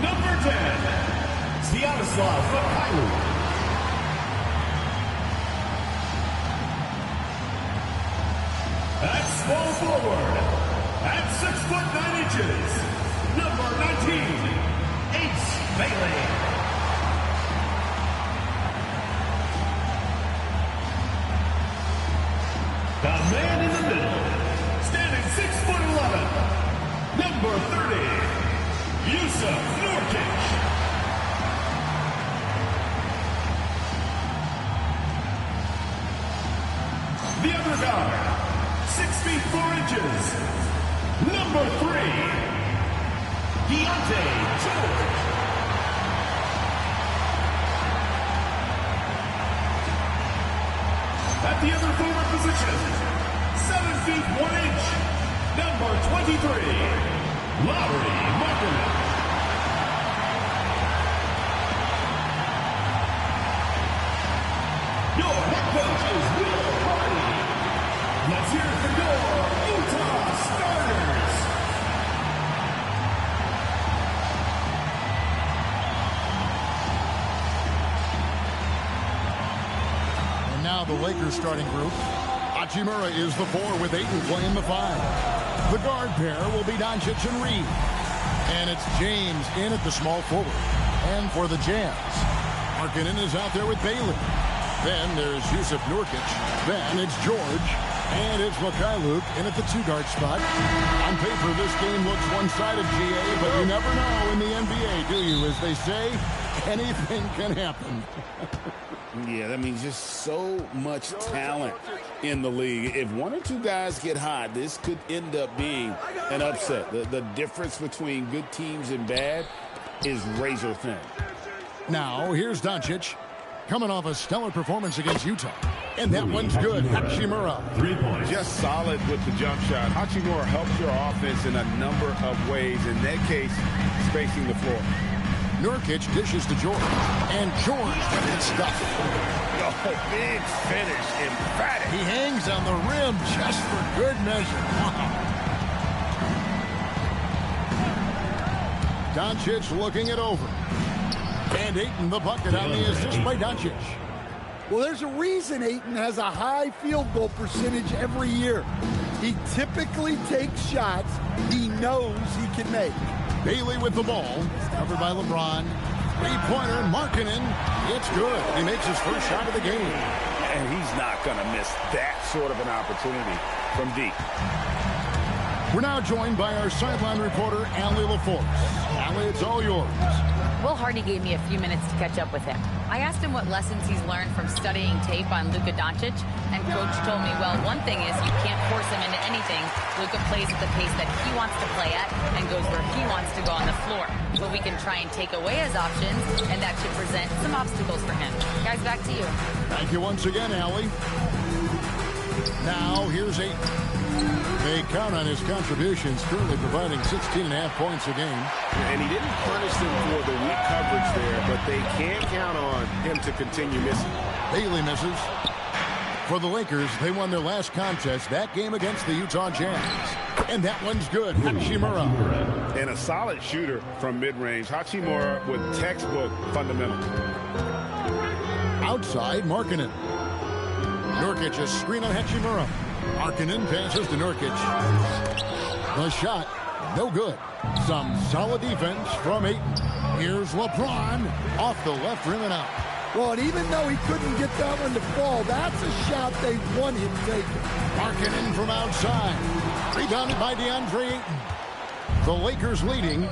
Number 10, Sviatoslav Mikhailuk. At small forward, at 6'9", number 19, Ace Bailey. The man in the middle, standing 6'11", number 30, Jusuf Nurkic. The other guard, 6 feet 4 inches, number 3, Deontay George. At the other forward position, 7 feet 1 inch, number 23, Lauri Markkanen. Your head coach is Will Hardy. Let's hear it for your Utah starters. And now the Lakers starting group. Hachimura is the 4 with Ayton playing the 5. The guard pair will be Doncic and Reed. And it's James in at the small forward. And for the Jazz, Markkanen is out there with Bailey. Then there's Jusuf Nurkic. Then it's George. And it's Mikhailuk in at the 2-guard spot. On paper, this game looks one-sided, GA, but you never know in the NBA, do you? As they say, anything can happen. Yeah, that means just so much talent in the league. If one or two guys get hot, this could end up being an upset. The difference between good teams and bad is razor thin. Now, here's Doncic, coming off a stellar performance against Utah. And that one's good. Hachimura. 3 points. Just solid with the jump shot. Hachimura helps your offense in a number of ways. In that case, spacing the floor. Nurkic dishes to George. And George gets stuffed. Oh, big finish. Emphatic. He hangs on the rim just for good measure. Doncic looking it over. And Ayton the bucket on the assist by Doncic. Well, there's a reason Ayton has a high field goal percentage every year. He typically takes shots he knows he can make. Bailey with the ball, covered by LeBron. Three-pointer, Markkanen. It's good. He makes his first shot of the game. And he's not going to miss that sort of an opportunity from deep. We're now joined by our sideline reporter, Allie LaForce. Allie, it's all yours. Will Hardy gave me a few minutes to catch up with him. I asked him what lessons he's learned from studying tape on Luka Doncic, and Coach told me, well, one thing is you can't force him into anything. Luka plays at the pace that he wants to play at and goes where he wants to go on the floor. But we can try and take away his options, and that should present some obstacles for him. Guys, back to you. Thank you once again, Allie. Now, here's Ayton. They count on his contributions, currently providing 16.5 points a game. And he didn't punish them for the weak coverage there, but they can count on him to continue missing. Bailey misses. For the Lakers, they won their last contest, that game against the Utah Jazz. And that one's good. Hachimura. And a solid shooter from mid-range. Hachimura with textbook fundamentals. Outside, Markkanen. Nurkic, a screen on Hachimura. Markkanen passes to Nurkic. The shot, no good. Some solid defense from Ayton. Here's LeBron off the left rim and out. Well, and even though he couldn't get that one to fall, that's a shot they want him taking. Markkanen from outside. Rebounded by DeAndre Ayton. The Lakers leading.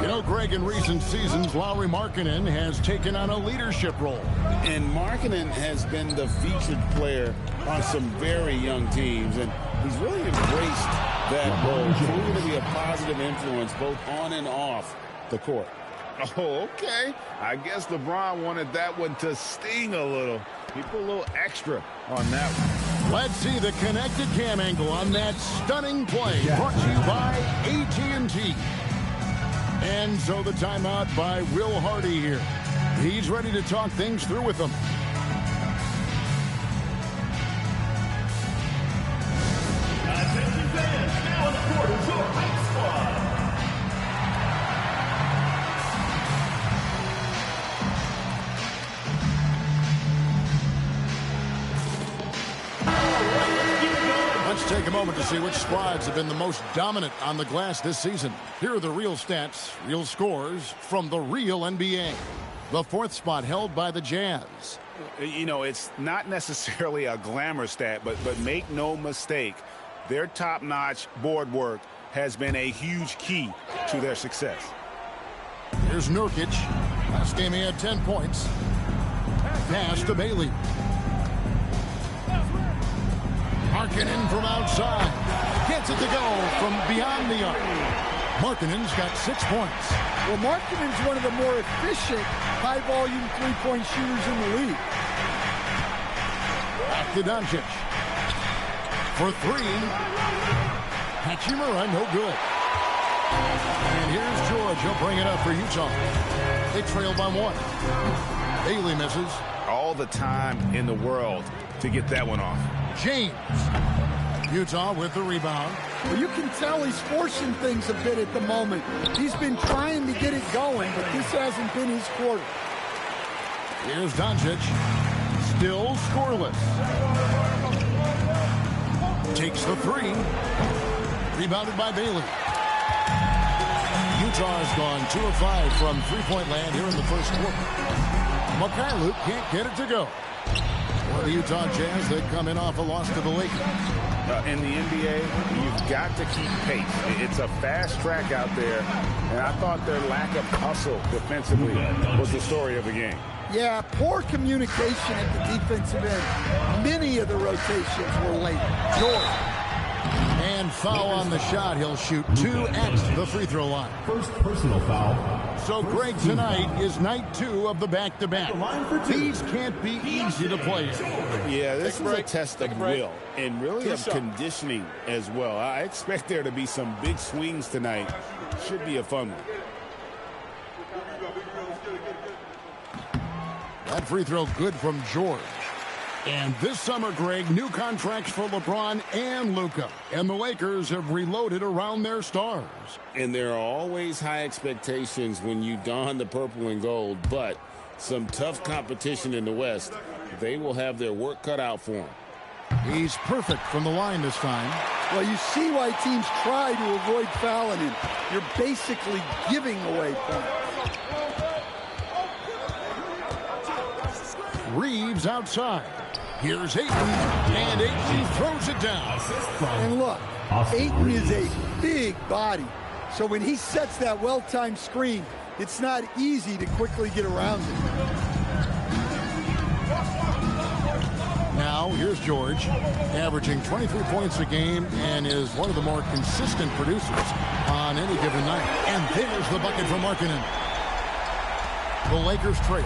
You know, Greg, in recent seasons, Lauri Markkanen has taken on a leadership role. And Markkanen has been the featured player on some very young teams, and he's really embraced that role, proving to be a positive influence both on and off the court. Oh, okay. I guess LeBron wanted that one to sting a little. He put a little extra on that one. Let's see the connected cam angle on that stunning play. Brought to you by AT&T. And so the timeout by Will Hardy here. He's ready to talk things through with them. Attention fans, now on the court is your hype squad. moment to see which squads have been the most dominant on the glass this season. Here are the real stats, real scores from the real NBA. The fourth spot held by the Jazz. You know, it's not necessarily a glamour stat, but make no mistake, their top-notch board work has been a huge key to their success. Here's Nurkic. Last game he had 10 points. Pass to Bailey. Markkanen from outside. Gets it to go from beyond the arc. Markkanen's got 6 points. Well, Markkanen's one of the more efficient, high-volume three-point shooters in the league. Back to Doncic. For 3. Hachimura, no good. And here's George. He'll bring it up for Utah. They trail by 1. Bailey misses. All the time in the world to get that one off. James. Utah with the rebound. Well, you can tell he's forcing things a bit at the moment. He's been trying to get it going, but this hasn't been his quarter. Here's Doncic. Still scoreless. Takes the 3. Rebounded by Bailey. Utah has gone 2 of 5 from three-point land here in the first quarter. Mikhailuk can't get it to go. For the Utah Jazz, they come in off a loss to the Lakers. In the NBA, you've got to keep pace. It's a fast track out there, and I thought their lack of hustle defensively was the story of the game. Yeah, poor communication at the defensive end. Many of the rotations were late. George. And foul on the shot. He'll shoot 2 at the free throw line. First personal foul. So, Greg, tonight is night 2 of the back-to-back. These can't be easy to play. Yeah, this is a test of will and really of conditioning as well. I expect there to be some big swings tonight. Should be a fun one. That free throw good from George. And this summer, Greg, new contracts for LeBron and Luka. And the Lakers have reloaded around their stars. And there are always high expectations when you don the purple and gold, but some tough competition in the West. They will have their work cut out for them. He's perfect from the line this time. Well, you see why teams try to avoid fouling him. You're basically giving away points. Reeves outside. Here's Ayton, and Ayton throws it down. And look, Ayton is a big body. So when he sets that well-timed screen, it's not easy to quickly get around it. Now, here's George, averaging 23 points a game and is one of the more consistent producers on any given night. And there's the bucket from Markkanen. The Lakers trail.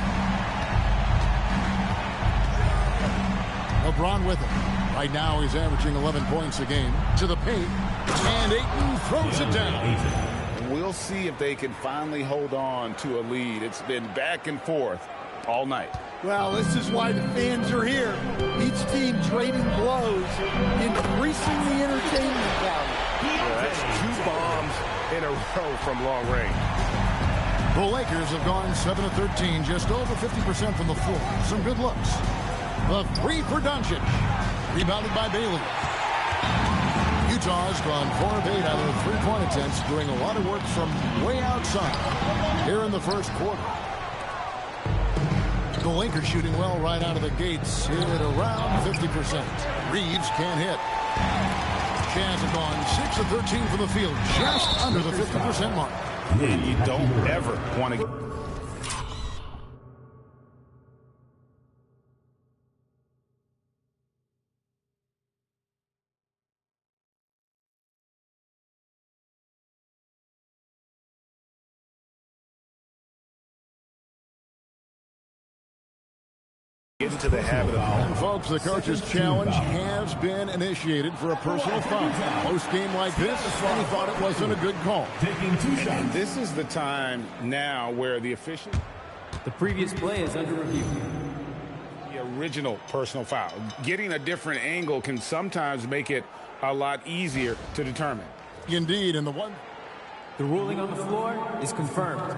LeBron with him. Right now he's averaging 11 points a game. To the paint, and Ayton throws it down. We'll see if they can finally hold on to a lead. It's been back and forth all night. Well, this is why the fans are here. Each team trading blows, increasing the entertainment value. Yeah, that's 2 bombs in a row from long range. The Lakers have gone 7 of 13, just over 50% from the floor. Some good looks. The 3 for Doncic. Rebounded by Bailey. Utah's gone 4 of 8 out of 3-point attempts, doing a lot of work from way outside here in the first quarter. The Lakers shooting well right out of the gates, hit around 50%. Reeves can't hit. Jazz have gone 6 of 13 from the field, just under the 50% mark. And you don't ever want to get... into the habit of... And folks, the coach's challenge has been initiated for a personal foul. Post game like this, and he thought it wasn't a good call. Taking 2 shots. And this is the time now where the official... The previous play is under review. The original personal foul. Getting a different angle can sometimes make it a lot easier to determine. Indeed, and the one... The ruling on the floor is confirmed.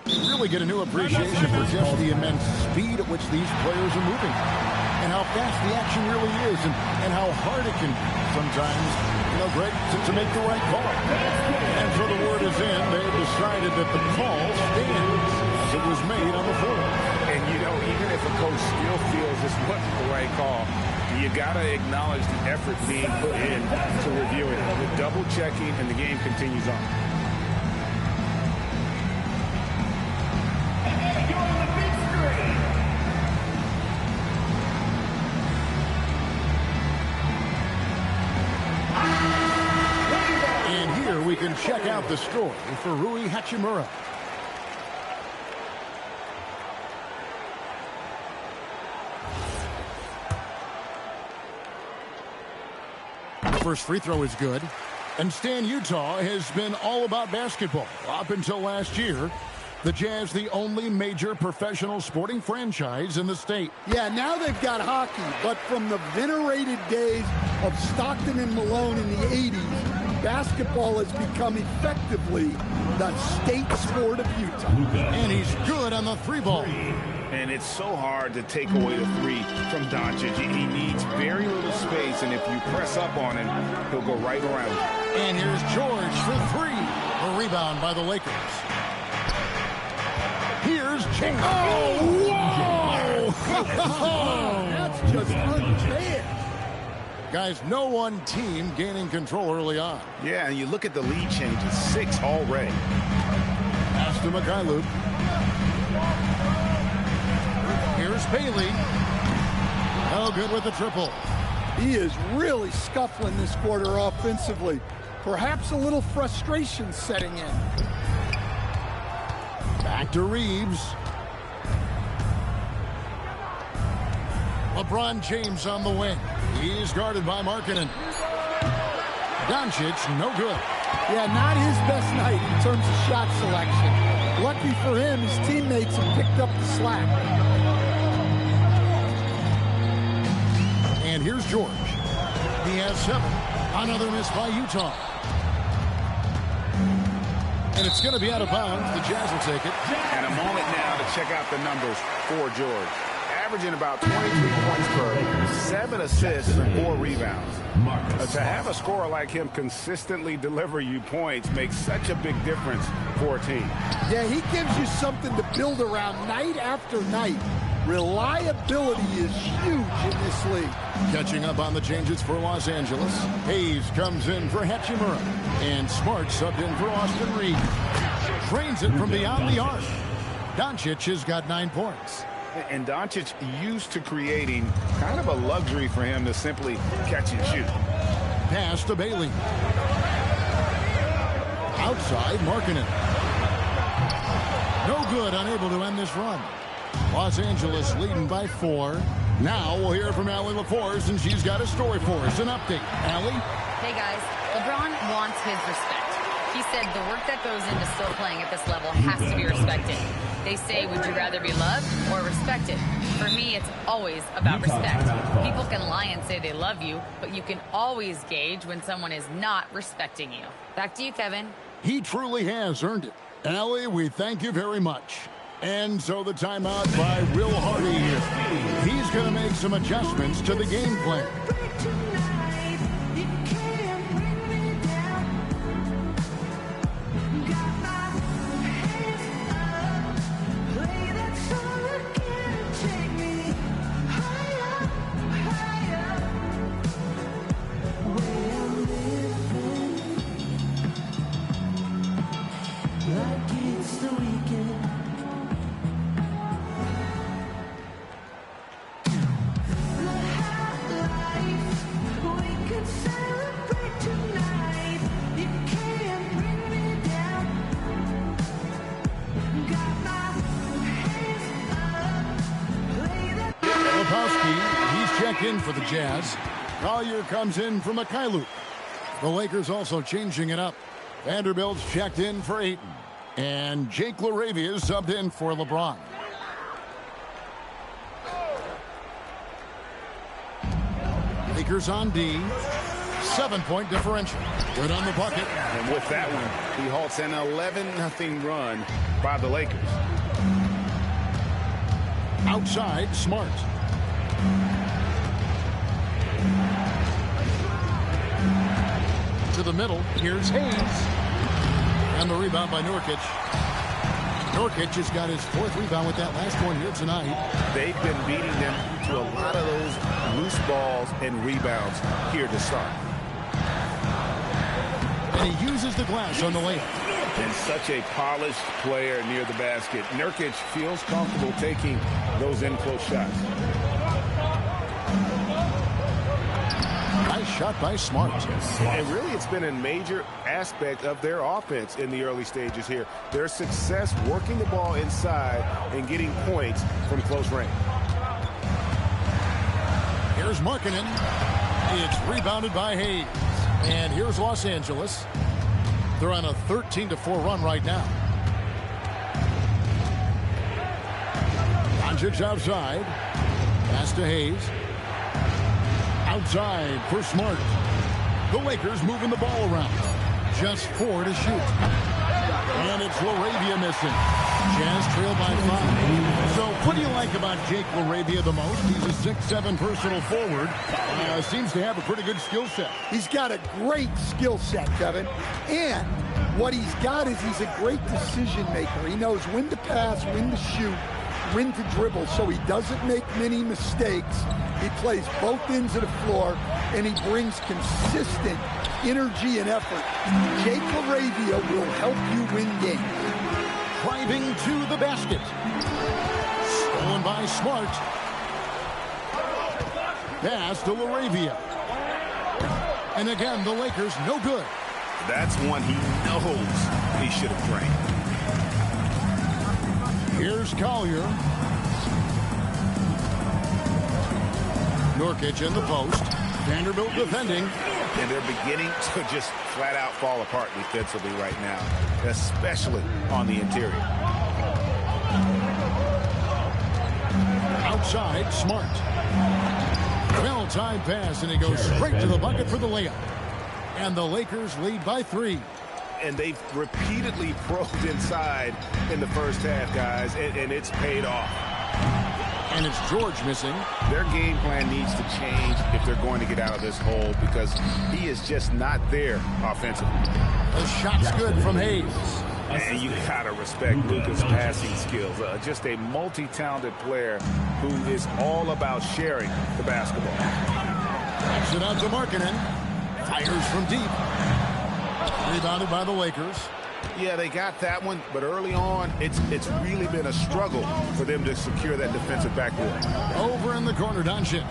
You really get a new appreciation for just the immense speed at which these players are moving. and how fast the action really is and how hard it can be sometimes, Greg, to make the right call. And so the word is in. They've decided that the call stands as it was made on the floor. And, even if a coach still feels this wasn't the right call, you got to acknowledge the effort being put in to review it. The double checking, and the game continues on. And here we can check out the story for Rui Hachimura. First free throw is good. And Stan, Utah has been all about basketball up until last year. The Jazz, the only major professional sporting franchise in the state. Yeah, now they've got hockey, but from the venerated days of Stockton and Malone in the 80s, basketball has become effectively the state sport of Utah. And he's good on the three ball. And it's so hard to take away the three from Doncic. He needs very little space, and if you press up on him, he'll go right around. And here's George for three. A rebound by the Lakers. Here's James. Oh, whoa! That's just unfair. Guys, no one team gaining control early on. Yeah, and you look at the lead changes, 6 already. Pass to Mikhailuk. Here's Bailey. Oh, good with the triple. He is really scuffling this quarter offensively. Perhaps a little frustration setting in. Back to Reeves. LeBron James on the wing. He's guarded by Markkanen. Doncic, no good. Yeah, not his best night in terms of shot selection. Lucky for him, his teammates have picked up the slack. And here's George. He has 7. Another miss by Utah. And it's going to be out of bounds. The Jazz will take it. And a moment now to check out the numbers for George. Averaging about 23 points per 7 assists and 4 rebounds. To have a scorer like him consistently deliver you points makes such a big difference for a team. Yeah, he gives you something to build around night after night. Reliability is huge in this league. Catching up on the changes for Los Angeles. Hayes comes in for Hachimura. And Smart subbed in for Austin Reed. Trains it from beyond the arc. Doncic has got 9 points. And Doncic used to creating kind of a luxury for him to simply catch and shoot. Pass to Bailey. Outside, Markkanen. No good, unable to end this run. Los Angeles leading by 4. Now we'll hear from Allie LaForce, and she's got a story for us. An update. Allie? Hey, guys. LeBron wants his respect. He said the work that goes into still playing at this level has to be respected. They say, would you rather be loved or respected? For me, it's always about respect. People can lie and say they love you, but you can always gauge when someone is not respecting you. Back to you, Kevin. He truly has earned it. Allie, we thank you very much. And so the timeout by Will Hardy here. He's going to make some adjustments to the game plan. In for the Jazz. Collier comes in for Mikhailuk. The Lakers also changing it up. Vanderbilt's checked in for Ayton. And Jake LaRavia is subbed in for LeBron. Lakers on D. 7-point differential. Good on the bucket. And with that one, he halts an 11-0 run by the Lakers. Outside, Smart. to the middle. Here's Hayes. And the rebound by Nurkic. Nurkic has got his 4th rebound with that last one here tonight. They've been beating them to a lot of those loose balls and rebounds here to start. And he uses the glass on the layup. And such a polished player near the basket. Nurkic feels comfortable taking those in-close shots. Nice shot by Smart. And really, it's been a major aspect of their offense in the early stages here. Their success working the ball inside and getting points from close range. Here's Markkanen. It's rebounded by Hayes. And here's Los Angeles. They're on a 13-4 run right now. Doncic outside. Pass to Hayes. Outside for Smart. The Lakers moving the ball around. Just 4 to shoot. And it's LaRavia missing. Jazz trail by 5. So what do you like about Jake LaRavia the most? He's a 6'7" personal forward. Seems to have a pretty good skill set. He's got a great skill set, Kevin. And what he's got is he's a great decision maker. He knows when to pass, when to shoot, when to dribble, so he doesn't make many mistakes. He plays both ends of the floor, and he brings consistent energy and effort. Jake LaRavia will help you win games. Driving to the basket. Stolen by Smart. Pass to LaRavia. And again, the Lakers no good. That's one he knows he should have drained. Here's Collier. Nurkic in the post. Vanderbilt defending. And they're beginning to just flat out fall apart defensively right now, especially on the interior. Outside, Smart. Well-timed pass, and he goes straight to the bucket for the layup. And the Lakers lead by 3. And they've repeatedly probed inside in the first half, guys, and it's paid off. And it's George missing. Their game plan needs to change if they're going to get out of this hole, because he is just not there offensively. The shot's good from Hayes. And you gotta respect Luka's passing skills. Just a multi-talented player who is all about sharing the basketball. Backs it out to Markkanen. Fires from deep. Rebounded by the Lakers. Yeah, they got that one, but early on, it's really been a struggle for them to secure that defensive backboard. Over in the corner, Doncic.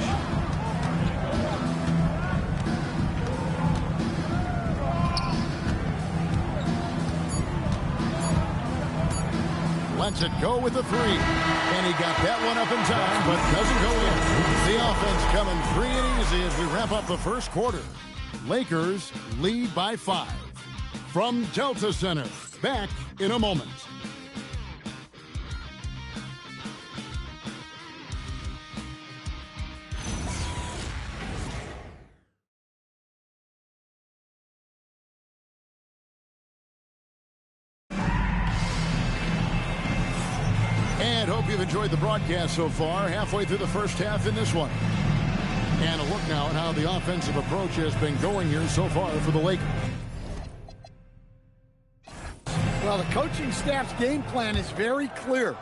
Lets it go with the 3. And he got that one up in time, but doesn't go in. The offense coming free and easy as we wrap up the first quarter. Lakers lead by 5. From Delta Center, back in a moment. And hope you've enjoyed the broadcast so far. Halfway through the first half in this one. And a look now at how the offensive approach has been going here so far for the Lakers. Well, the coaching staff's game plan is very clear.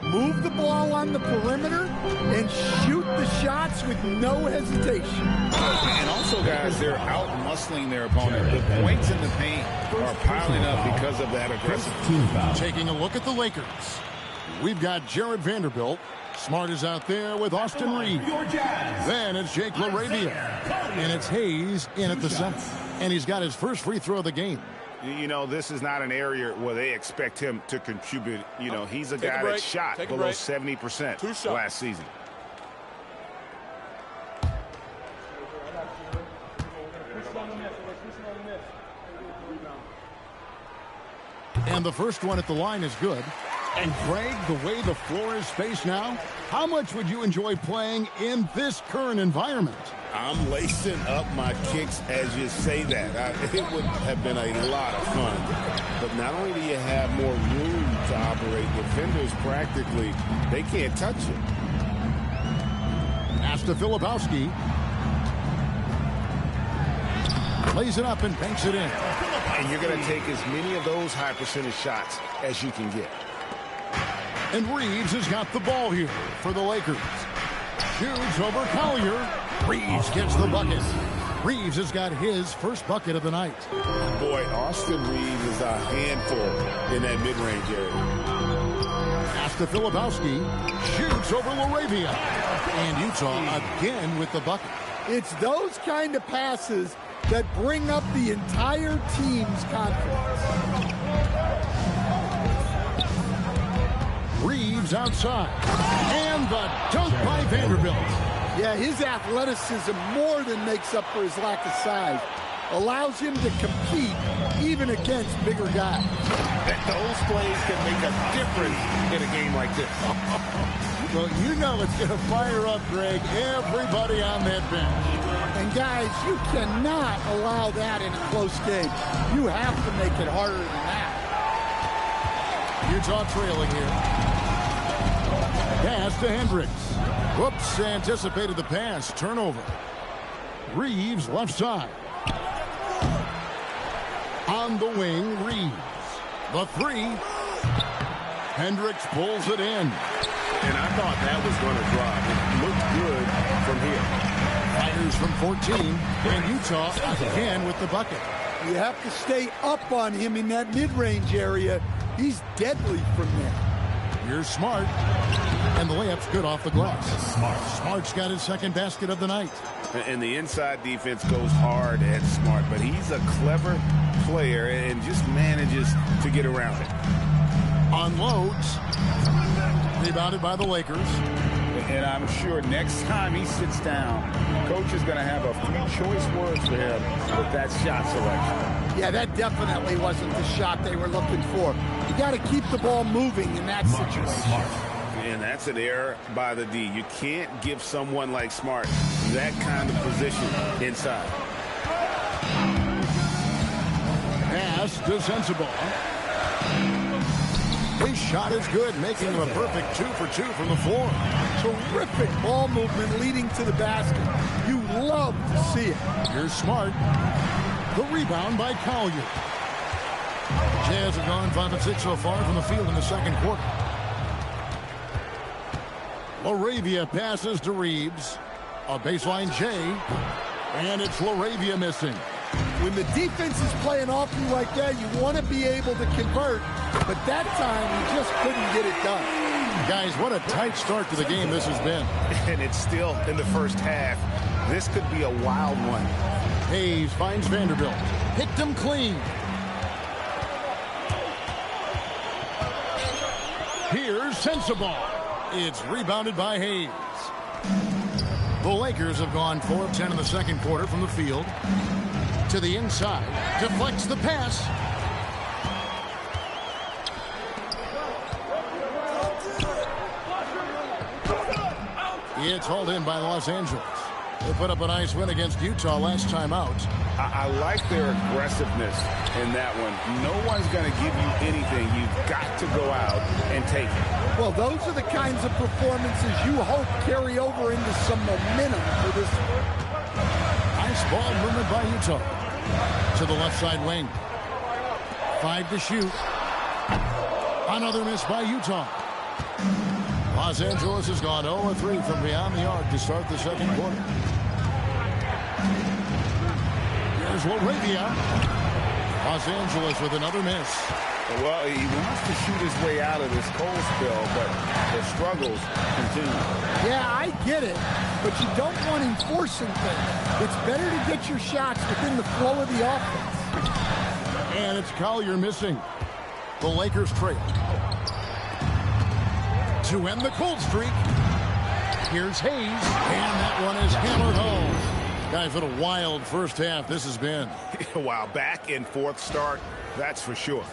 Move the ball on the perimeter and shoot the shots with no hesitation. And also, guys, they're out-muscling their opponent. The points in the paint are piling up because of that aggressive team. Taking a look at the Lakers. We've got Jared Vanderbilt. Smart is out there with Austin Reed. Then it's Jake LaRavia. And it's Hayes in at the center. And he's got his first free throw of the game. You know, this is not an area where they expect him to contribute. You know, he's a guy that shot below 70% last season. And the first one at the line is good. And Greg, the way the floor is spaced now, how much would you enjoy playing in this current environment? I'm lacing up my kicks as you say that. It would have been a lot of fun. But not only do you have more room to operate, defenders practically, they can't touch it. Pass to Filipowski. Lays it up and banks it in. And you're going to take as many of those high percentage shots as you can get. And Reeves has got the ball here for the Lakers. Shoots over Collier. Reeves gets the bucket. Reeves has got his first bucket of the night. Boy, Austin Reeves is a handful in that mid-range area. Pass to Filipowski. Shoots over LaRavia. And Utah again with the bucket. It's those kind of passes that bring up the entire team's confidence. Reeves outside. And the dunk by Vanderbilt. Yeah, his athleticism more than makes up for his lack of size. Allows him to compete even against bigger guys. Those plays can make a difference in a game like this. Well, you know it's going to fire up, Greg, everybody on that bench. And guys, you cannot allow that in a close game. You have to make it harder than that. Utah trailing here. Pass to Hendricks. Whoops, anticipated the pass. Turnover. Reeves left side. On the wing, Reeves. The three. Hendricks pulls it in. And I thought that was going to drop. It looked good from here. Fires from 14. And Utah again with the bucket. You have to stay up on him in that mid-range area. He's deadly from there. Here's Smart. And the layup's good off the glass. Smart's got his second basket of the night. And the inside defense goes hard at Smart, but he's a clever player and just manages to get around it. Unloads. Rebounded by the Lakers. And I'm sure next time he sits down, coach is going to have a few choice words for him with that shot selection. Yeah, that definitely wasn't the shot they were looking for. You got to keep the ball moving in that situation. And that's an error by the D. You can't give someone like Smart that kind of position inside. Pass to Sensabaugh. His shot is good, making him a perfect 2 for 2 from the floor. Terrific ball movement leading to the basket. You love to see it. Here's Smart. The rebound by Collier. Jazz have gone 5 of 6 so far from the field in the second quarter. LaRavia passes to Reeves. A baseline J. And it's LaRavia missing. When the defense is playing off you like that, you want to be able to convert. But that time, he just couldn't get it done. Guys, what a tight start to the game this has been. And it's still in the first half. This could be a wild one. Hayes finds Vanderbilt. Picked him clean. Here's Sensabaugh. It's rebounded by Hayes. The Lakers have gone 4 of 10 in the second quarter from the field. To the inside. Deflects the pass. It's hauled in by Los Angeles. They put up a nice win against Utah last time out. I like their aggressiveness in that one. No one's going to give you anything. You've got to go out and take it. Well, those are the kinds of performances you hope carry over into some momentum for this. Nice ball movement by Utah. To the left side wing. 5 to shoot. Another miss by Utah. Los Angeles has gone 0-3 from beyond the arc to start the second quarter. Here's LaRavia. Los Angeles with another miss. Well, he wants to shoot his way out of this cold spell, but the struggles continue. Yeah, I get it, but you don't want him forcing things. It's better to get your shots within the flow of the offense. And it's Collier missing. The Lakers trail. To end the cold streak, here's Hayes, and that one is hammered home. Guys, what a wild first half this has been. Wow, back and forth start, that's for sure.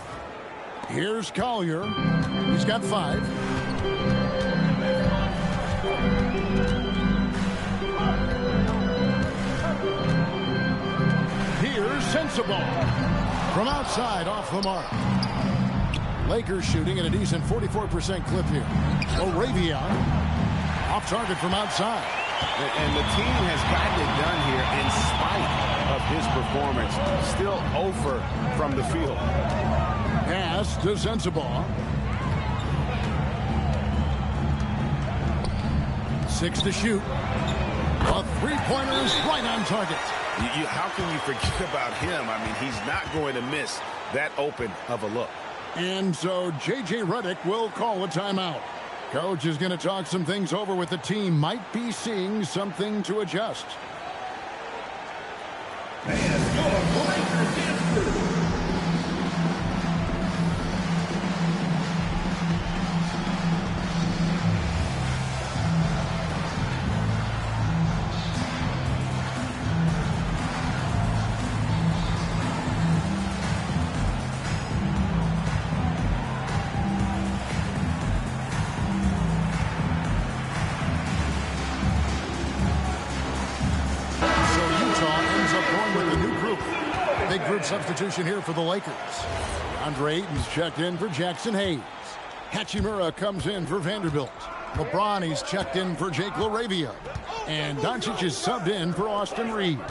Here's Collier. He's got 5. Here's Sensabaugh. From outside, off the mark. Lakers shooting at a decent 44% clip here. LaRavia off target from outside. And the team has gotten it done here in spite of his performance. Still over from the field. Pass to Sensabaugh. 6 to shoot. A three-pointer is right on target. How can you forget about him? I mean, he's not going to miss that open of a look. And so J.J. Redick will call a timeout. Coach is going to talk some things over with the team. Might be seeing something to adjust. And your Lakers dance. Substitution here for the Lakers. Andre Ayton's checked in for Jackson Hayes. Hachimura comes in for Vanderbilt. LeBron, he's checked in for Jake LaRavia. And Doncic is subbed in for Austin Reeves.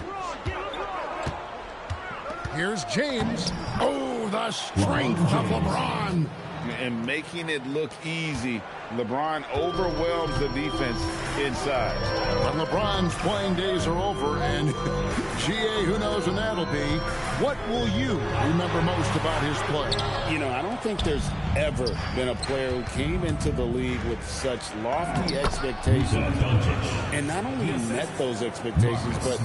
Here's James. Oh, the strength of LeBron. And making it look easy. LeBron overwhelms the defense inside. But LeBron's playing days are over, and GA, who knows when that'll be. What will you remember most about his play? You know, I don't think there's ever been a player who came into the league with such lofty expectations and not only met those expectations, but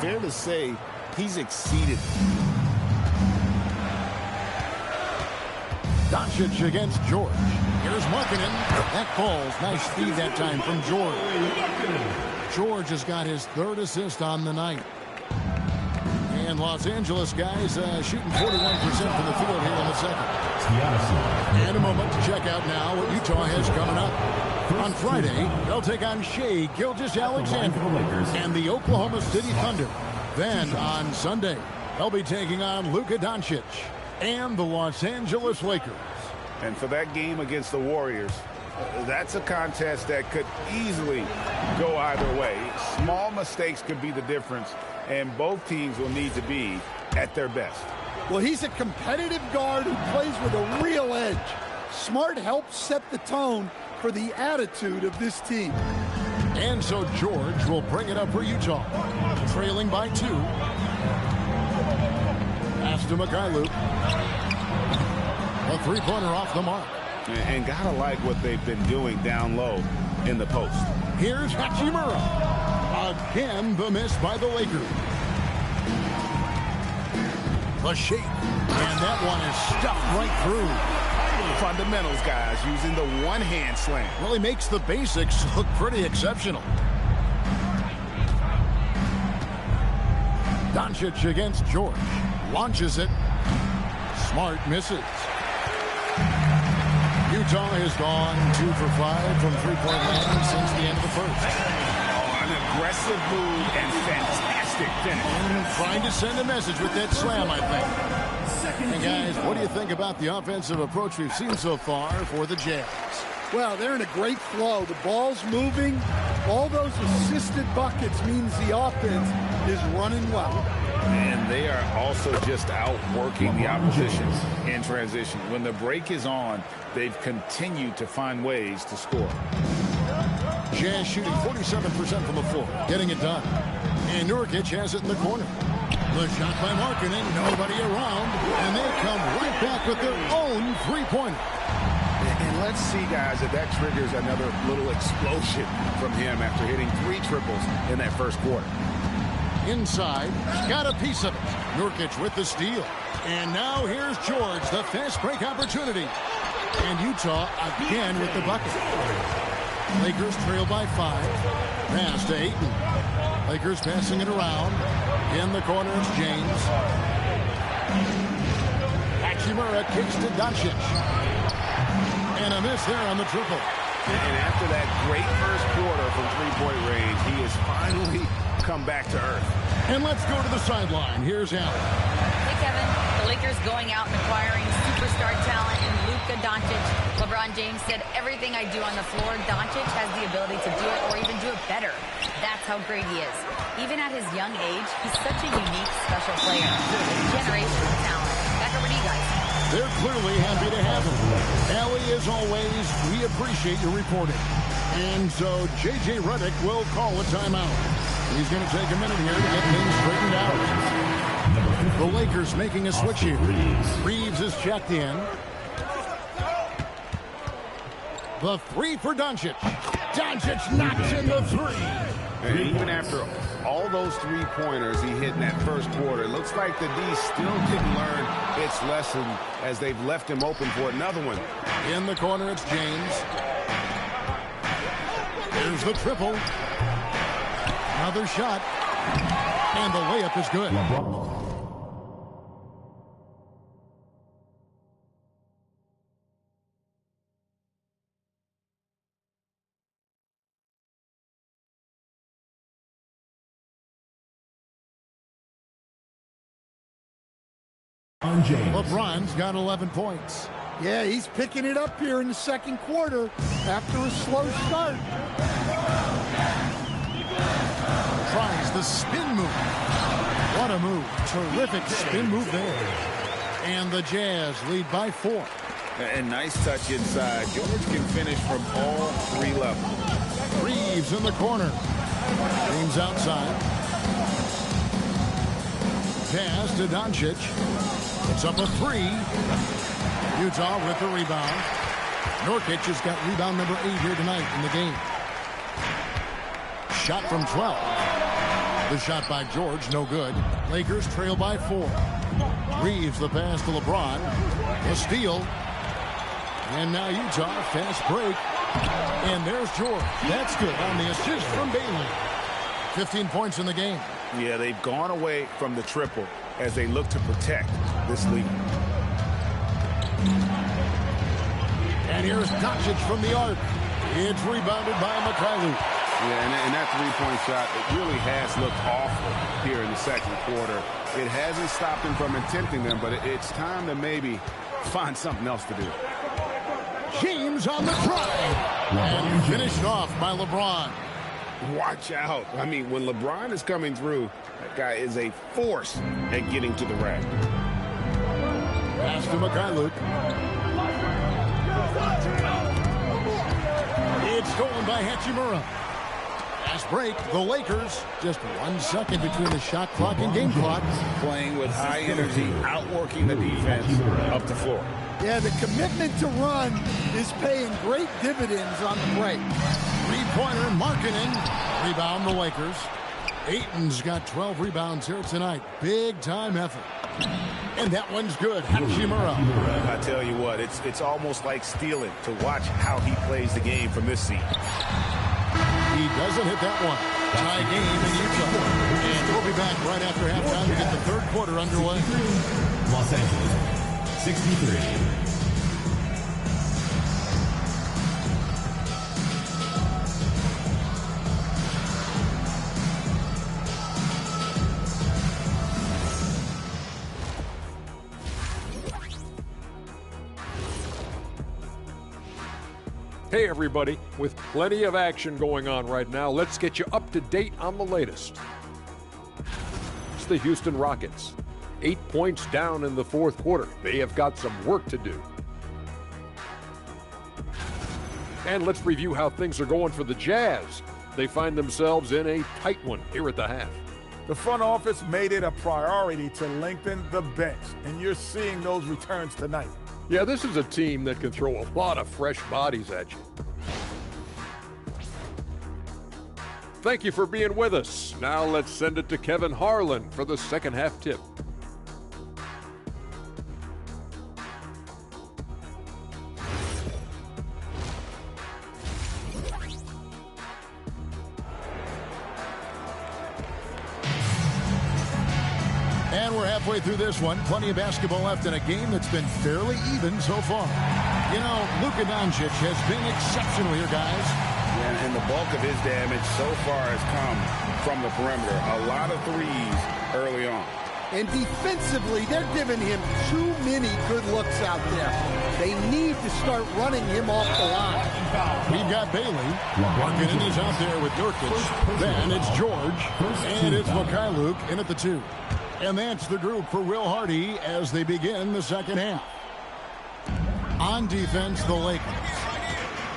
fair to say, he's exceeded. Doncic against George. Here's Markkanen. That falls. Nice feed that time from George. George has got his third assist on the night. And Los Angeles guys shooting 41% from the field here in the second. And a moment to check out now what Utah has coming up. On Friday, they'll take on Shai Gilgeous-Alexander and the Oklahoma City Thunder. Then on Sunday, they'll be taking on Luka Doncic and the Los Angeles Lakers. And for that game against the Warriors, that's a contest that could easily go either way. Small mistakes could be the difference, and both teams will need to be at their best. Well, he's a competitive guard who plays with a real edge. Smart helps set the tone for the attitude of this team. And so George will bring it up for Utah, trailing by 2. Pass to Mikhailuk. A three-pointer off the mark. And gotta like what they've been doing down low in the post. Here's Hachimura. Again, the miss by the Lakers. The shake. And that one is stuffed right through. Fundamentals, guys, using the one-hand slam. Really makes the basics look pretty exceptional. Doncic against George. Launches it. Smart misses. Utah has gone 2 for 5 from three-point land since the end of the first. Oh, an aggressive move and fantastic finish. Trying to send a message with that slam, I think. And guys, what do you think about the offensive approach we've seen so far for the Jazz? Well, they're in a great flow. The ball's moving. All those assisted buckets means the offense is running well. And they are also just outworking the opposition in transition. When the break is on, they've continued to find ways to score. Jazz shooting 47% from the floor, getting it done. And Nurkic has it in the corner. The shot by Markkanen, nobody around, and they come right back with their own three-pointer. And let's see, guys, if that triggers another little explosion from him after hitting 3 triples in that first quarter. Inside, got a piece of it. Nurkic with the steal. And now here's George, the fast break opportunity. And Utah again with the bucket. Lakers trail by 5. Pass to Ayton. Lakers passing it around. In the corner, it's James. Hachimura kicks to Doncic. And a miss there on the triple. And after that great first quarter from three-point range, he has finally come back to earth. And let's go to the sideline. Here's Allen. Hey, Kevin. The Lakers going out and acquiring superstar talent in Luke Luka Doncic. LeBron James said, everything I do on the floor, Doncic has the ability to do it or even do it better. That's how great he is. Even at his young age, he's such a unique, special player. Generational talent. Back over to you guys. They're clearly happy to have him. Allie, as always, we appreciate your reporting. And so J.J. Redick will call a timeout. He's going to take a minute here to get things straightened out. The Lakers making a switch here. Reeves is checked in. The three for Doncic. Doncic knocks in the three. And even after all those three-pointers he hit in that first quarter, it looks like the D still didn't learn its lesson as they've left him open for another one. In the corner, it's James. Here's the triple. Another shot. And the layup is good. LeBron's got 11 points. Yeah, he's picking it up here in the second quarter after a slow start. Tries the spin move. What a move. Terrific spin move there. And the Jazz lead by 4. And nice touch inside. George can finish from all three levels. Reeves in the corner. James outside. Pass to Doncic. It's up a 3. Utah with the rebound. Nurkic has got rebound number 8 here tonight in the game. Shot from 12. The shot by George, no good. Lakers trail by 4. Reeves the pass to LeBron. A steal. And now Utah, fast break. And there's George. That's good on the assist from Bailey. 15 points in the game. Yeah, they've gone away from the triple as they look to protect this lead. And here's Doncic from the arc. It's rebounded by Mikhailuk. Yeah, and that three-point shot, it really has looked awful here in the second quarter. It hasn't stopped him from attempting them, but it's time to maybe find something else to do. James on the drive. And finished off by LeBron. Watch out. I mean, when LeBron is coming through, that guy is a force at getting to the rack. Pass to Mikhailuk. It's stolen by Hachimura. Fast break. The Lakers just 1 second between the shot clock and game clock. Playing with high energy, outworking the defense up the floor. Yeah, the commitment to run is paying great dividends on the break. Three-pointer, Markkanen. Rebound the Lakers. Ayton's got 12 rebounds here tonight. Big-time effort. And that one's good. Hachimura. I tell you what, it's almost like stealing to watch how he plays the game from this seat. He doesn't hit that one. Tie game in Utah. And we'll be back right after halftime to get the third quarter underway. Los Angeles, 63. Hey everybody, with plenty of action going on right now, let's get you up to date on the latest. It's the Houston Rockets. 8 points down in the fourth quarter. They have got some work to do. And let's review how things are going for the Jazz. They find themselves in a tight one here at the half. The front office made it a priority to lengthen the bench, and you're seeing those returns tonight. Yeah, this is a team that can throw a lot of fresh bodies at you. Thank you for being with us. Now let's send it to Kevin Harlan for the second half tip. And we're halfway through this one. Plenty of basketball left in a game that's been fairly even so far. You know, Luka Doncic has been exceptional here, guys. Yeah, and the bulk of his damage so far has come from the perimeter. A lot of threes early on. And defensively, they're giving him too many good looks out there. They need to start running him off the line. We've got Bailey. Markkanen is out there with Nurkic. Then it's George. And it's Mikhailuk in at the 2. And that's the group for Will Hardy as they begin the second half. On defense, the Lakers.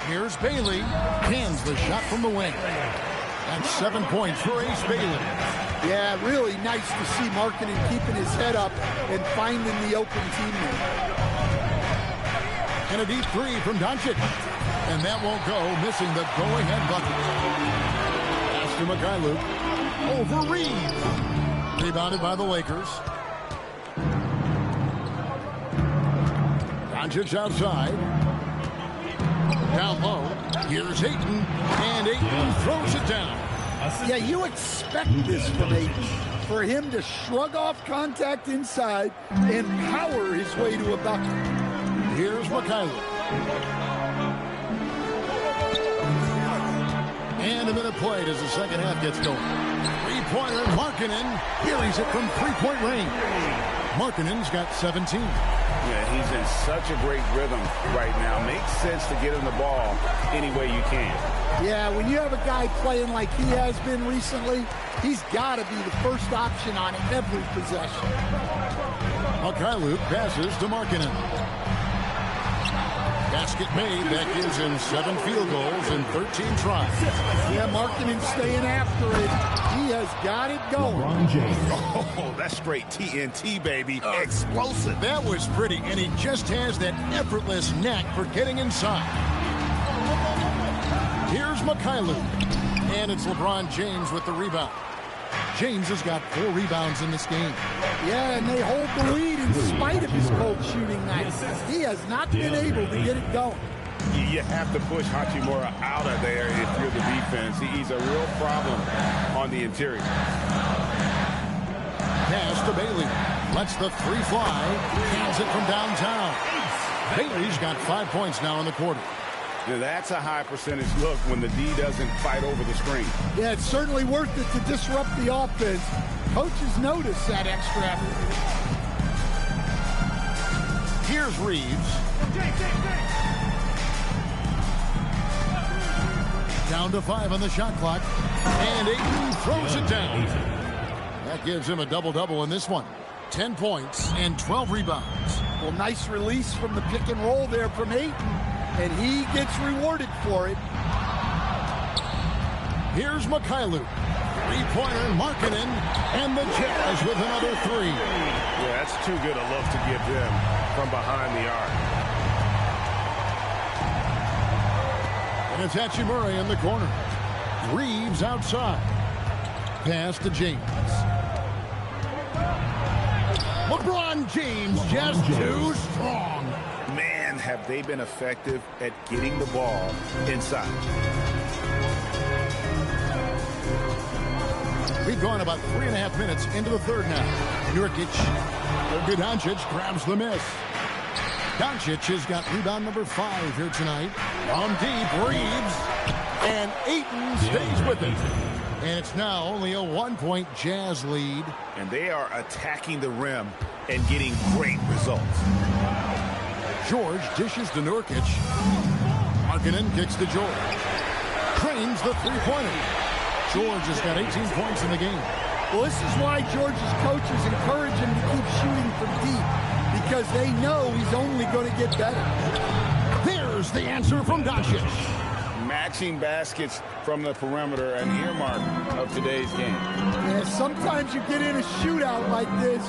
Here's Bailey. Cans the shot from the wing. That's 7 points for Ace Bailey. Yeah, really nice to see Markkanen keeping his head up and finding the open teammate. And a deep 3 from Doncic. And that won't go, missing the go-ahead bucket. Pass to Mikhailuk. Over Reeves. Rebounded by the Lakers. Doncic outside. Down low. Here's Ayton. And Ayton throws it down. Yeah, you expect this from Ayton. For him to shrug off contact inside and power his way to a bucket. Here's Mikhailuk. And a minute played as the second half gets going. Three-pointer, Markkanen. Here he's it from three-point range. Markkanen's got 17. Yeah, he's in such a great rhythm right now. Makes sense to get him the ball any way you can. Yeah, when you have a guy playing like he has been recently, he's got to be the first option on every possession. Mikhailuk passes to Markkanen. Basket made. That gives him 7 field goals and 13 tries. Yeah, Markkanen staying after it. He has got it going. LeBron James. Oh, that's straight TNT, baby. Explosive. That was pretty, and he just has that effortless knack for getting inside. Here's Mikhailuk. And it's LeBron James with the rebound. James has got 4 rebounds in this game. Yeah, and they hold the lead in spite of his cold shooting night. He has not been able to get it going. You have to push Hachimura out of there if you're the defense. He's a real problem on the interior. Pass to Bailey. Lets the 3 fly. Cans it from downtown. Bailey's got 5 points now in the quarter. Now that's a high percentage look when the D doesn't fight over the screen. Yeah, it's certainly worth it to disrupt the offense. Coaches notice that extra effort. Here's Reeves. Down to 5 on the shot clock. And Ayton throws it down. That gives him a double-double in this one. 10 points and 12 rebounds. Well, nice release from the pick and roll there from Ayton. And he gets rewarded for it. Here's Mikhailuk. Three-pointer, Markkanen, and the Jazz with another 3. Yeah, that's too good a look to give them from behind the arc. And it's Hachimura in the corner. Reeves outside. Pass to James. LeBron James just too strong. Man, have they been effective at getting the ball inside. We've gone about 3.5 minutes into the third now. Nurkic, Doncic grabs the miss. Doncic has got rebound number 5 here tonight. On deep, Reeves, and Ayton stays with it. And it's now only a 1-point Jazz lead. And they are attacking the rim and getting great results. George dishes to Nurkic. Markkanen kicks to George. Trains the three-pointer. George has got 18 points in the game. Well, this is why George's coaches encourage him to keep shooting from deep, because they know he's only going to get better. There's the answer from Doncic. Matching baskets from the perimeter, an earmark of today's game. Yeah, sometimes you get in a shootout like this,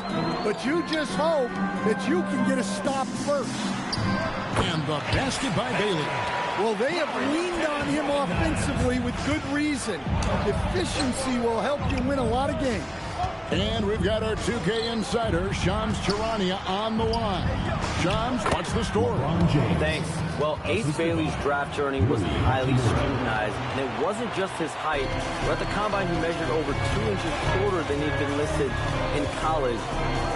but you just hope that you can get a stop first. And the basket by Bailey. Well, they have leaned on him offensively with good reason. Efficiency will help you win a lot of games. And we've got our 2K insider, Shams Charania, on the line. Shams, what's the story? Thanks. Well, Ace Bailey's draft journey was highly scrutinized, and it wasn't just his height. But at the combine, he measured over 2 inches shorter than he'd been listed in college.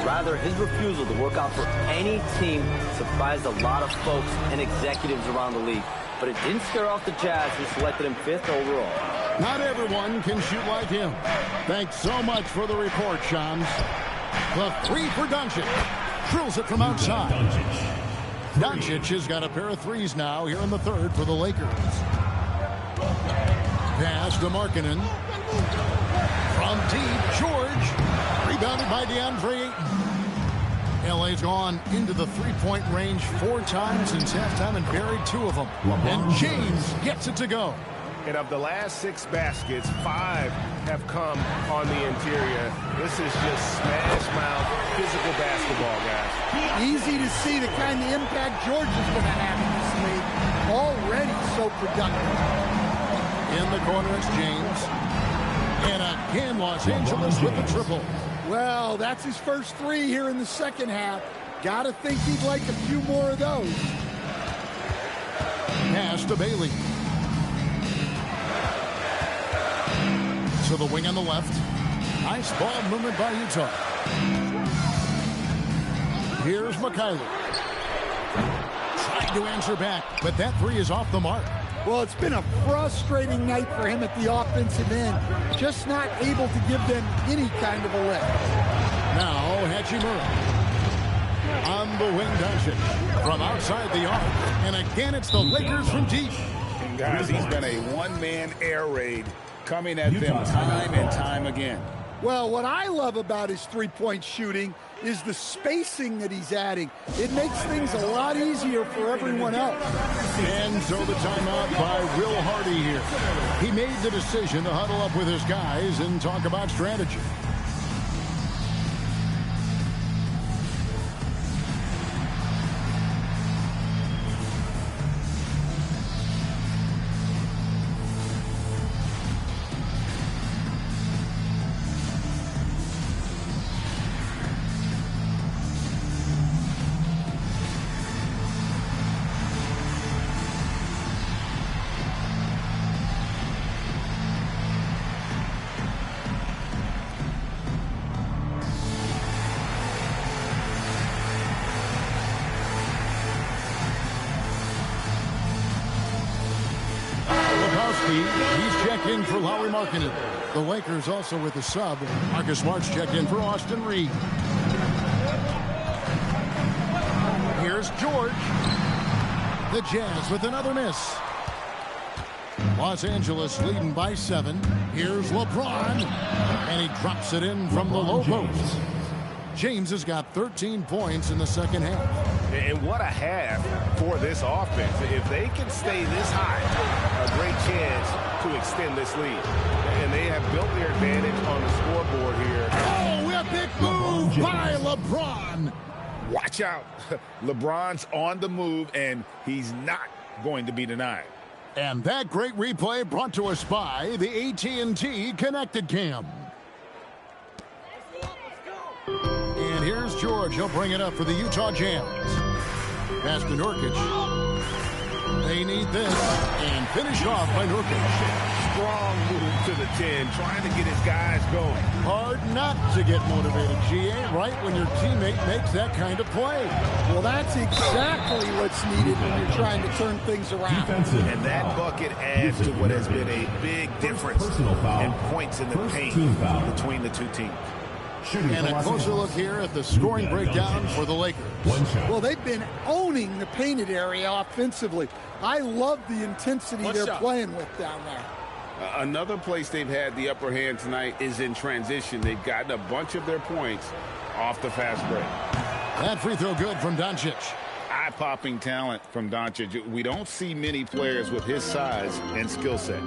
Rather, his refusal to work out for any team surprised a lot of folks and executives around the league. But it didn't scare off the Jazz, who selected him 5th overall. Not everyone can shoot like him. Thanks so much for the report, Shams. The three for Doncic. Drills it from outside. Doncic has got a pair of threes now here in the third for the Lakers. Pass to Markkanen. From deep, George. Rebounded by DeAndre Ayton. LA's gone into the three-point range 4 times since halftime and buried 2 of them. And James gets it to go. And of the last 6 baskets, 5 have come on the interior. This is just smash-mouth physical basketball, guys. Easy to see the kind of impact George is going to have in this league. Already so productive. In the corner, it's James. And again, Los Angeles with the triple. Well, that's his first 3 here in the second half. Got to think he'd like a few more of those. Pass to Bailey. To the wing on the left. Nice ball movement by Utah. Here's McKayler. Trying to answer back, but that 3 is off the mark. Well, it's been a frustrating night for him at the offensive end. Just not able to give them any kind of a lift. Now, Hachimura. On the wing, Doncic. From outside the arc. And again, it's the Lakers from deep. And guys, he's been a one-man air raid coming at them time and time again. Well, what I love about his three-point shooting is the spacing that he's adding. It makes things a lot easier for everyone else. And so the timeout by Will Hardy here. He made the decision to huddle up with his guys and talk about strategy. He's checked in for Lauri Markkanen. The Lakers also with the sub. Marcus Smart's checked in for Austin Reed. Here's George. The Jazz with another miss. Los Angeles leading by 7. Here's LeBron. And he drops it in from the low post. James has got 13 points in the second half. And what a half for this offense. If they can stay this high, a great chance to extend this lead. And they have built their advantage on the scoreboard here. Oh, a big move by LeBron. Watch out. LeBron's on the move, and he's not going to be denied. And that great replay brought to us by the AT&T Connected Cam. And here's George. He'll bring it up for the Utah Jazz. Pass to Nurkic. They need this. And finished off by Nurkic. Strong move to the 10, trying to get his guys going. Hard not to get motivated, GA, right when your teammate makes that kind of play. Well, that's exactly what's needed when you're trying to turn things around. And that bucket adds to what has been a big difference in points in the paint between the two teams. And a closer look here at the scoring breakdown for the Lakers. Well, they've been owning the painted area offensively. I love the intensity they're playing with down there. Another place they've had the upper hand tonight is in transition. They've gotten a bunch of their points off the fast break. That free throw good from Doncic. Eye-popping talent from Doncic. We don't see many players with his size and skill set.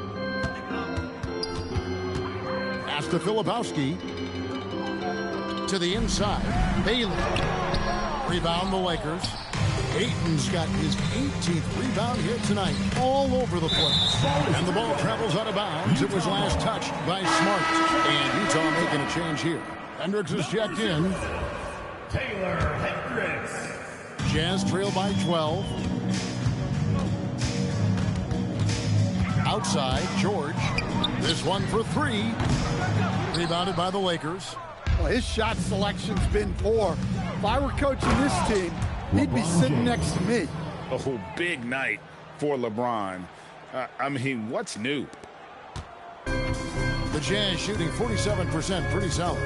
Pass to Filipowski. To the inside. Bailey. Rebound the Lakers. Ayton's got his 18th rebound here tonight. All over the place. And the ball travels out of bounds. It was last touched by Smart. And Utah making a change here. Hendricks is checked in. Taylor Hendricks. Jazz trail by 12. Outside, George. This one for 3. Rebounded by the Lakers. Well, his shot selection's been poor. If I were coaching this team, he'd be sitting next to me. Oh, big night for LeBron. I mean, what's new? The Jazz shooting 47%, pretty solid.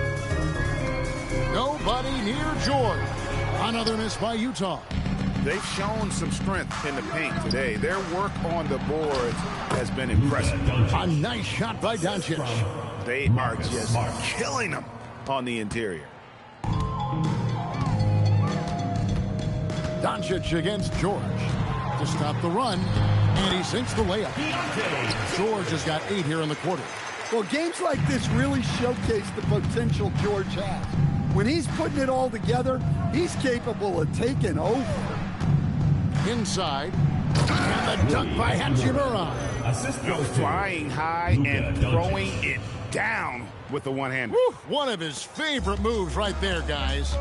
No Nobody near George. Another miss by Utah. They've shown some strength in the paint today. Their work on the boards has been impressive. A nice shot by Doncic. They are just killing them on the interior. Doncic against George to stop the run, and he sinks the layup. George has got 8 here in the quarter. Well, games like this really showcase the potential George has. When he's putting it all together, he's capable of taking over. Inside, and the dunk by Hachimura. Flying high and throwing it down with the one-hander. One of his favorite moves right there, guys.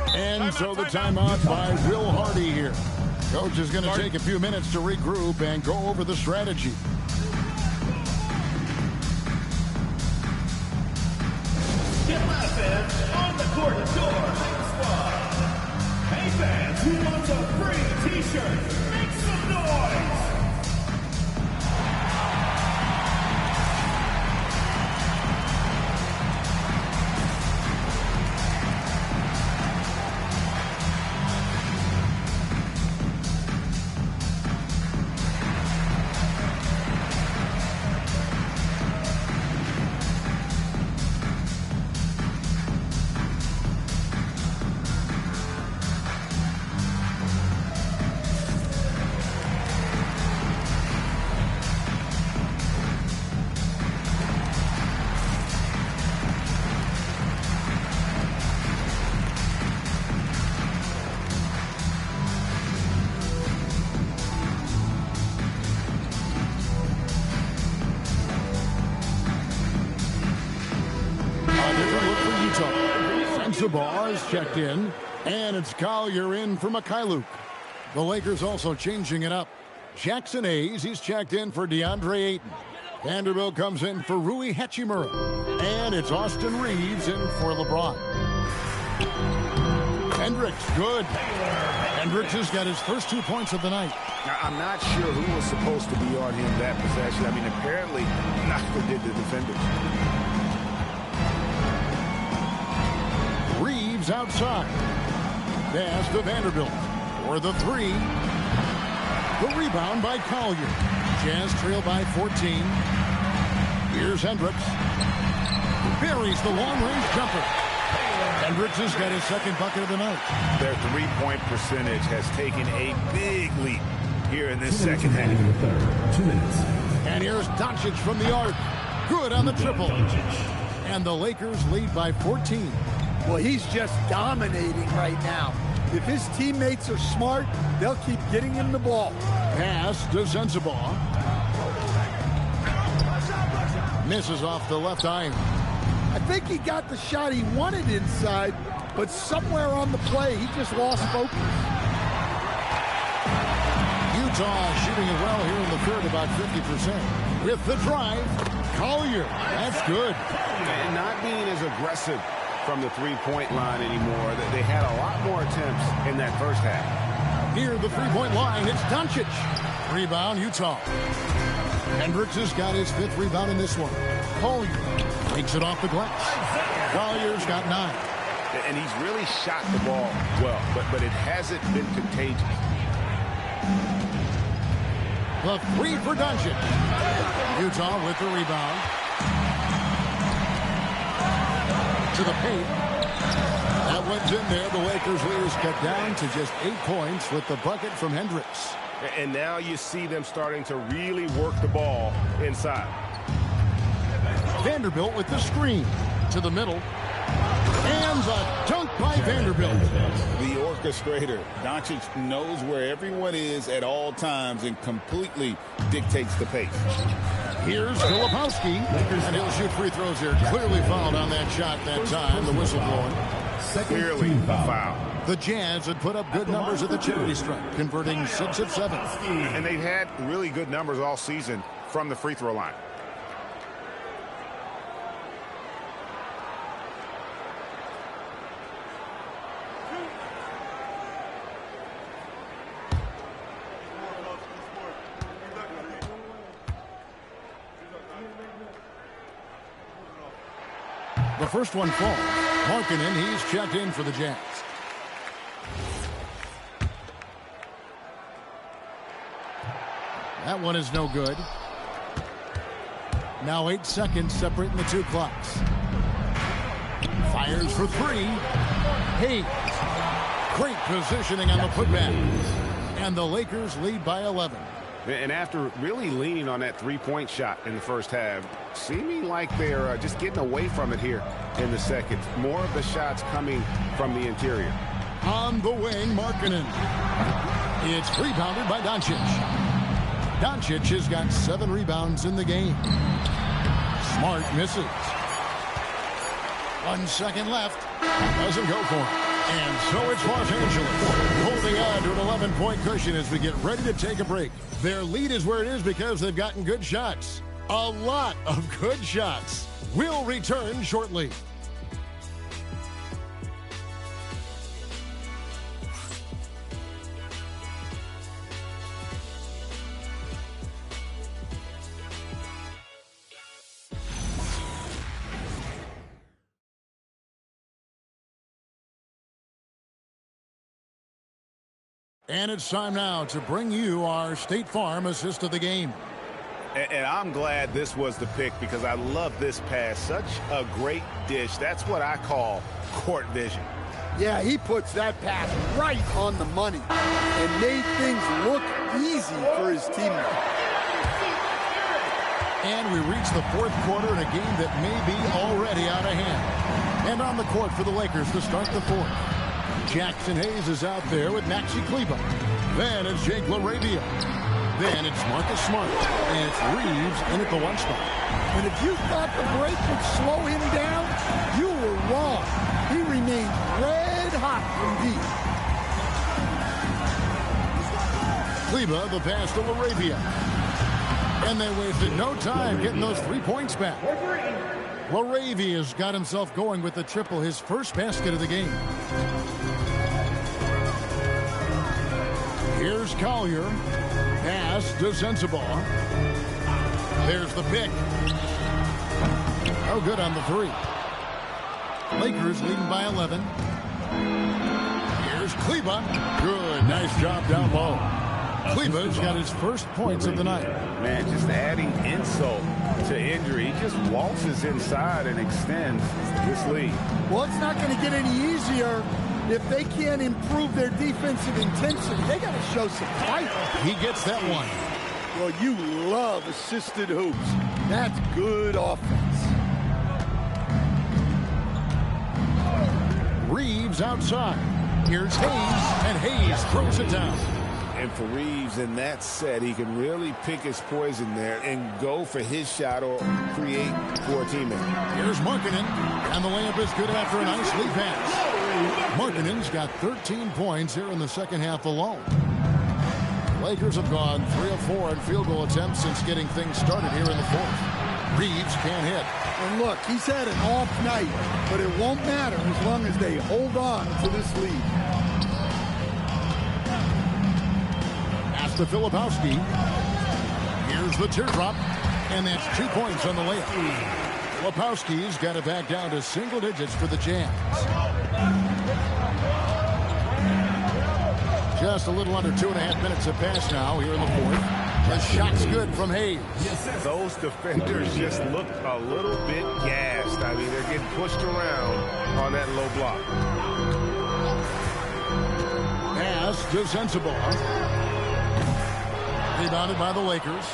And so the timeout by Will Hardy here. Coach is going to take a few minutes to regroup and go over the strategy. Get live fans on the court door. Squad. Hey fans who want a free t-shirt, make some noise. Sensabaugh is checked in, and it's Collier in for Mikhailuk. The Lakers also changing it up. Jackson Hayes, he's checked in for DeAndre Ayton. Vanderbilt comes in for Rui Hachimura. And it's Austin Reeves in for LeBron. Hendricks, good. Hendricks has got his first 2 points of the night. Now, I'm not sure who was supposed to be on him that possession. I mean, apparently, neither did the defenders. Reeves outside. Pass to Vanderbilt for the 3. The rebound by Collier. Jazz trail by 14. Here's Hendricks. Buries the long-range jumper. Hendricks has got his second bucket of the night. Their three-point percentage has taken a big leap here in this second half. 2 minutes. And here's Doncic from the arc. Good on the triple. And the Lakers lead by 14. Well, he's just dominating right now. If his teammates are smart, they'll keep getting him the ball. Pass to Sensabaugh. Misses off the left iron. I think he got the shot he wanted inside, but somewhere on the play, he just lost focus. Utah shooting it well here in the third, about 50%. With the drive, Collier. That's good. And not being as aggressive from the three-point line anymore. They had a lot more attempts in that first half. Near the three-point line, it's Doncic. Rebound, Utah. Hendricks has got his 5th rebound in this one. Collier takes it off the glass. Collier's got 9. And he's really shot the ball well, but it hasn't been contagious. The 3 for Doncic. Utah with the rebound. To the paint. That one's in there. The Lakers lead is cut down to just 8 points with the bucket from Hendricks. And now you see them starting to really work the ball inside. Vanderbilt with the screen to the middle. And the dunk by Vanderbilt. The orchestrator. Doncic knows where everyone is at all times and completely dictates the pace. Here's Filipowski, and he'll shoot free throws here. Clearly fouled on that shot that time. The whistle blowing. Clearly a foul. The Jazz had put up good numbers at the charity stripe, converting 6 of 7. And they've had really good numbers all season from the free throw line. The first one falls. Markkanen, he's checked in for the Jazz. That one is no good. Now 8 seconds separating the two clocks. Fires for three. Hayes. Great positioning on the putback. And the Lakers lead by 11. And after really leaning on that three-point shot in the first half, seeming like they're just getting away from it here in the second. More of the shots coming from the interior. On the wing, Markkanen. It's rebounded by Doncic. Doncic has got 7 rebounds in the game. Smart misses. 1 second left. Doesn't go for it. And so it's Los Angeles holding on to an 11-point cushion as we get ready to take a break. Their lead is where it is because they've gotten good shots. A lot of good shots. We'll return shortly. And it's time now to bring you our State Farm assist of the game. And I'm glad this was the pick because I love this pass. Such a great dish. That's what I call court vision. Yeah, he puts that pass right on the money and made things look easy for his teammate. And we reach the fourth quarter in a game that may be already out of hand. And on the court for the Lakers to start the fourth. Jackson Hayes is out there with Maxi Kleber. Then it's Jake LaRavia. Then it's Marcus Smart. And it's Reeves in at the 1 spot. And if you thought the break would slow him down, you were wrong. He remained red hot from deep. Kleber, the pass to LaRavia. And they wasted no time getting those 3 points back. LaRavia's got himself going with the triple, his first basket of the game. Here's Collier. Pass to Sensabaugh. There's the pick. Oh, good on the 3. Lakers leading by 11. Here's Kleber. Good. Nice job down low. Kleber's got his first points of the night. Man, just adding insult to injury. He just waltzes inside and extends this lead. Well, it's not going to get any easier if they can't improve their defensive intensity. They got to show some fight. He gets that one. Well, you love assisted hoops. That's good offense. Reeves outside. Here's Hayes, and Hayes throws it down. And for Reeves in that set, he can really pick his poison there and go for his shot or create for a teammate. Here's Markkanen, and the layup is good after a nice lead pass. Markkanen's got 13 points here in the second half alone. Lakers have gone 3 of 4 in field goal attempts since getting things started here in the fourth. Reeves can't hit. And look, he's had an off night, but it won't matter as long as they hold on to this lead. To Filipowski. Here's the teardrop, and that's 2 points on the layup. Filipowski's got it back down to single digits for the Jazz. Just a little under 2.5 minutes have passed now here in the fourth. The shot's good from Hayes. Those defenders just look a little bit gassed. I mean, they're getting pushed around on that low block. Pass to Sensabaugh. Rebounded by the Lakers.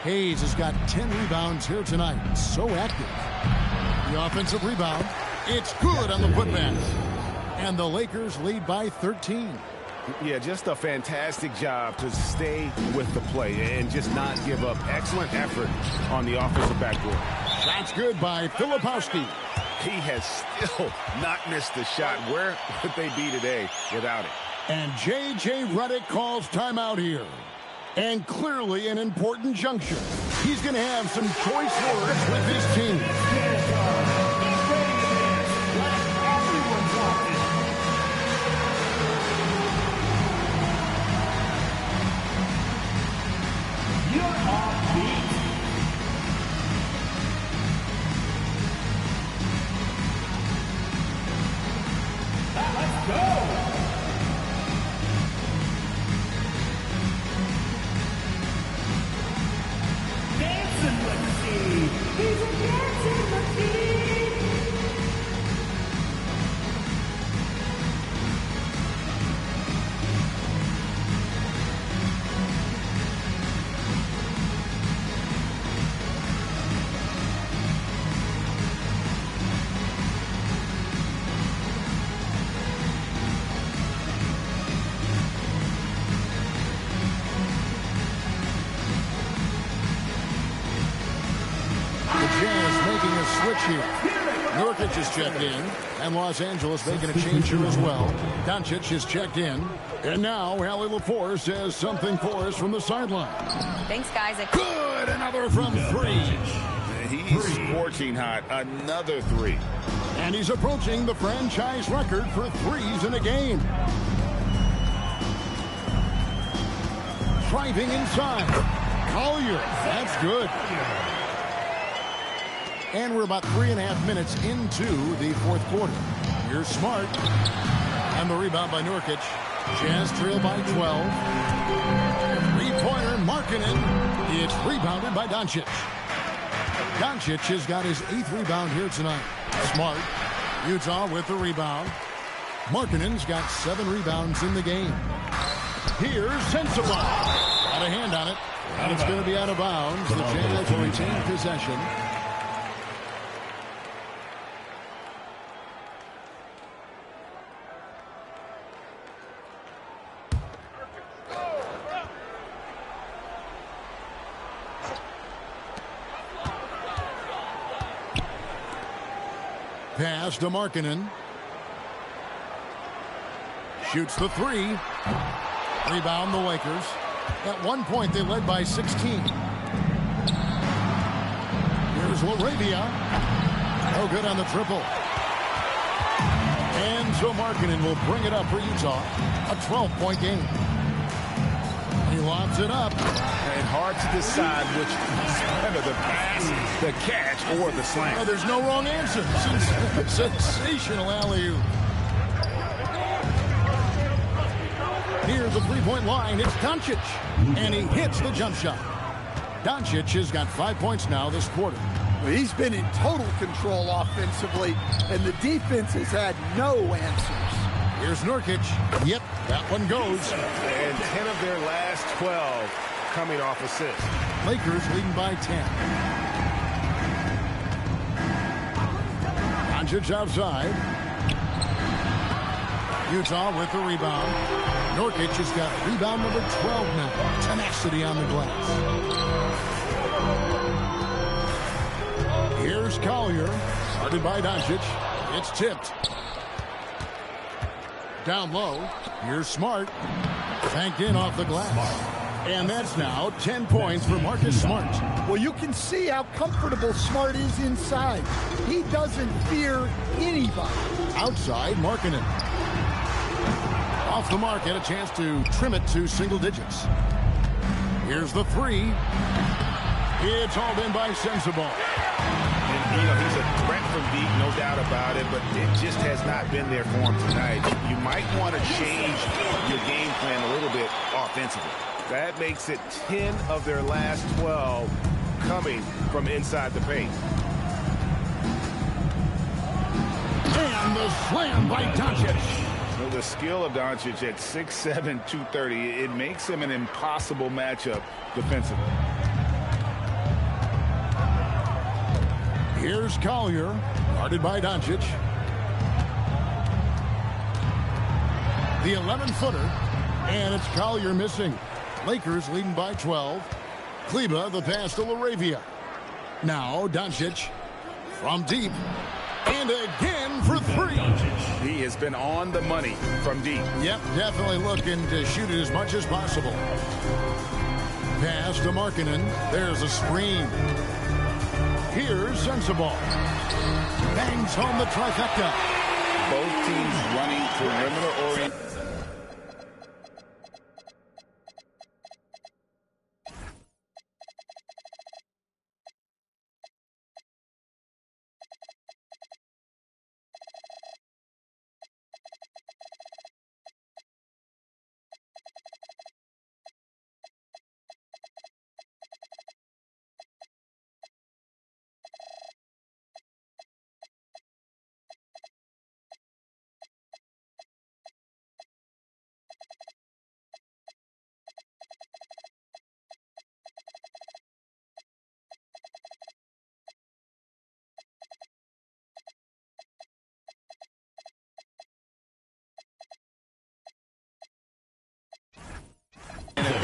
Hayes has got 10 rebounds here tonight. So active. The offensive rebound. It's good on the putback. And the Lakers lead by 13. Yeah, just a fantastic job to stay with the play and just not give up. Excellent effort on the offensive backboard. Shot's good by Filipowski. He has still not missed a shot. Where would they be today without it? And J.J. Redick calls timeout here. And clearly an important juncture. He's going to have some choice words with his team. switch here. Nurkic is checked in, and Los Angeles making a change here as well. Doncic is checked in, and now Allie LaForce has something for us from the sideline. Thanks, guys. Good, another from three. He's scorching hot. Another three. And he's approaching the franchise record for threes in a game. Driving inside. Collier, that's good. And we're about 3.5 minutes into the fourth quarter. Here's Smart. And the rebound by Nurkic. Jazz trail by 12. Three-pointer, Markkanen. It's rebounded by Doncic. Doncic has got his 8th rebound here tonight. Smart. Utah with the rebound. Markkanen's got 7 rebounds in the game. Here's Sensabaugh. Got a hand on it. And it's going to be out of bounds. The Jazz will retain possession. Pass to Markkanen. Shoots the three. Rebound the Lakers. At one point, they led by 16. Here's LaRavia. No good on the triple. And so Markkanen will bring it up for Utah. A 12-point game. He lobs it up. And hard to decide which is better, the pass, the catch, or the slam. Oh, there's no wrong answer. Sensational alley-oop. Here's the three-point line. It's Doncic. And he hits the jump shot. Doncic has got 5 points now this quarter. He's been in total control offensively, and the defense has had no answers. Here's Nurkic. Yep, that one goes. And 10 of their last 12 coming off assists. Lakers leading by 10. Doncic outside. Utah with the rebound. Nurkic has got rebound number 12 now. Tenacity on the glass. Here's Collier. Started by Doncic. It's tipped. Down low. Here's Smart. Banked in off the glass. And that's now 10 points for Marcus Smart. Well, you can see how comfortable Smart is inside. He doesn't fear anybody. Outside, Markkanen. Off the mark, had a chance to trim it to single digits. Here's the three. It's hauled in by Sensabaugh. And, he's a threat from deep, no doubt about it, but it just has not been there for him tonight. You might want to change your game plan a little bit offensively. That makes it 10 of their last 12 coming from inside the paint. And the slam by Doncic. Well, the skill of Doncic at 6'7", 230, it makes him an impossible matchup defensively. Here's Collier, guarded by Doncic. The 11-footer, and it's Collier missing. Lakers leading by 12. Kleber, the pass to LaRavia. Now Doncic from deep. And again for three. He has been on the money from deep. Yep, definitely looking to shoot it as much as possible. Pass to Markkanen. There's a screen. Here's Sensabaugh. Bangs home the trifecta. Both teams running perimeter orient.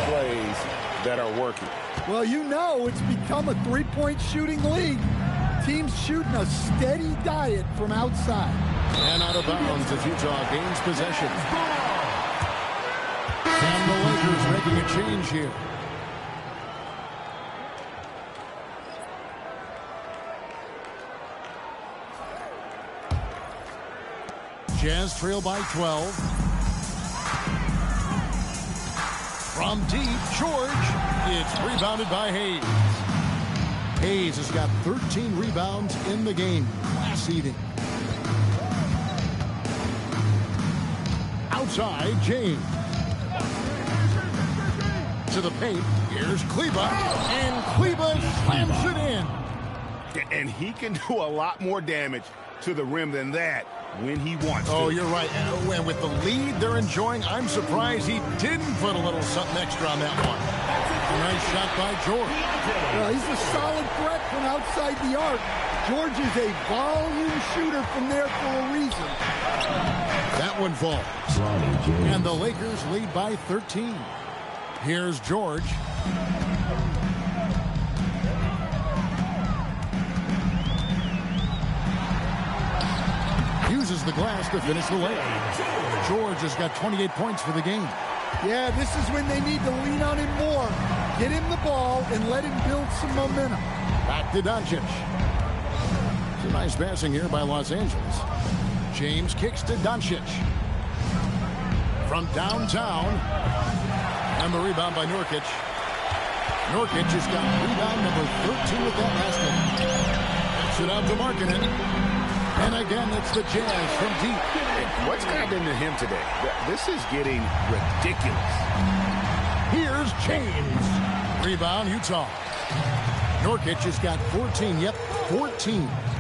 Plays that are working. Well, it's become a three-point shooting league. Team's shooting a steady diet from outside. And out of bounds as Utah gains possession. And the Lakers making a change here. Jazz trail by 12. From deep, George. It's rebounded by Hayes. Hayes has got 13 rebounds in the game. Class eating. Outside, James. To the paint. Here's Kleber. And Kleber slams it in. And he can do a lot more damage to the rim than that when he wants to. Oh, you're right. And with the lead they're enjoying, I'm surprised he didn't put a little something extra on that one. A nice shot by George. Well, he's a solid threat from outside the arc. George is a volume shooter from there for a reason. That one falls. And the Lakers lead by 13. Here's George. Uses the glass to finish the layup. George has got 28 points for the game. Yeah, this is when they need to lean on him more. Get him the ball and let him build some momentum. Back to Doncic. Some nice passing here by Los Angeles. James kicks to Doncic. From downtown. And the rebound by Nurkic. Nurkic has got rebound number 13 with that last one. Gets it out to Markkanen. And again, it's the Jazz from deep. What's happening to him today? This is getting ridiculous. Here's James. Rebound, Utah. Nurkic has got 14